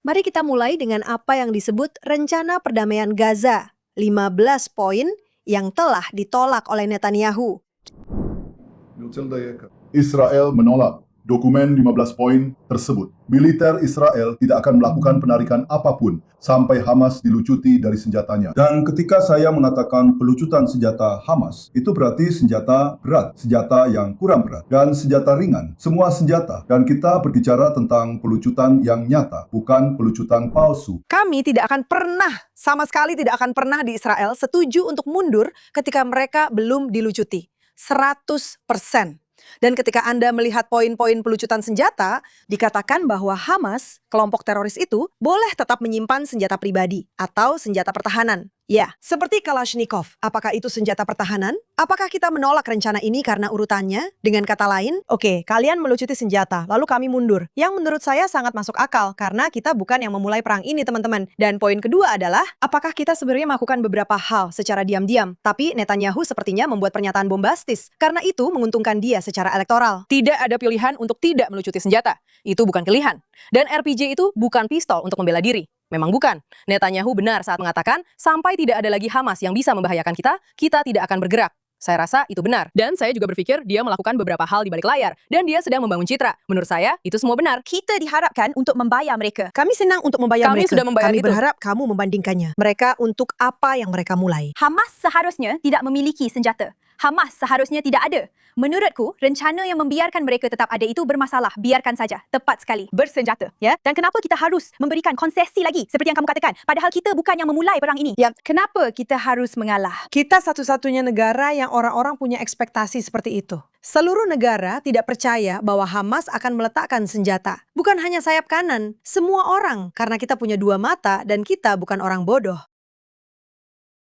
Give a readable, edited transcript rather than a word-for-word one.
Mari kita mulai dengan apa yang disebut Rencana Perdamaian Gaza, 15 poin yang telah ditolak oleh Netanyahu. Israel menolak dokumen 15 poin tersebut. Militer Israel tidak akan melakukan penarikan apapun sampai Hamas dilucuti dari senjatanya. Dan ketika saya mengatakan pelucutan senjata Hamas, itu berarti senjata berat, senjata yang kurang berat, dan senjata ringan. Semua senjata. Dan kita berbicara tentang pelucutan yang nyata, bukan pelucutan palsu. Kami tidak akan pernah, sama sekali tidak akan pernah di Israel setuju untuk mundur ketika mereka belum dilucuti. 100%. Dan ketika Anda melihat poin-poin pelucutan senjata, dikatakan bahwa Hamas, kelompok teroris itu, boleh tetap menyimpan senjata pribadi atau senjata pertahanan. Ya, seperti Kalashnikov. Apakah itu senjata pertahanan? Apakah kita menolak rencana ini karena urutannya? Dengan kata lain, oke, kalian melucuti senjata, lalu kami mundur. Yang menurut saya sangat masuk akal, karena kita bukan yang memulai perang ini, teman-teman. Dan poin kedua adalah, apakah kita sebenarnya melakukan beberapa hal secara diam-diam, tapi Netanyahu sepertinya membuat pernyataan bombastis, karena itu menguntungkan dia secara elektoral. Tidak ada pilihan untuk tidak melucuti senjata. Itu bukan pilihan. Dan RPG itu bukan pistol untuk membela diri. Memang bukan. Netanyahu benar saat mengatakan, sampai tidak ada lagi Hamas yang bisa membahayakan kita, kita tidak akan bergerak. Saya rasa itu benar. Dan saya juga berpikir dia melakukan beberapa hal di balik layar. Dan dia sedang membangun citra. Menurut saya, itu semua benar. Kita diharapkan untuk membayar mereka. Kami senang untuk membayar Kami mereka. sudah membayar Kami itu. berharap kamu membandingkannya. Mereka untuk apa yang mereka mulai. Hamas seharusnya tidak memiliki senjata. Hamas seharusnya tidak ada. Menurutku, rencana yang membiarkan mereka tetap ada itu bermasalah. Biarkan saja. Tepat sekali. Bersenjata. Ya? Dan kenapa kita harus memberikan konsesi lagi? Seperti yang kamu katakan. Padahal kita bukan yang memulai perang ini. Ya. Kenapa kita harus mengalah? Kita satu-satunya negara yang orang-orang punya ekspektasi seperti itu. Seluruh negara tidak percaya bahwa Hamas akan meletakkan senjata. Bukan hanya sayap kanan, semua orang. Karena kita punya dua mata dan kita bukan orang bodoh.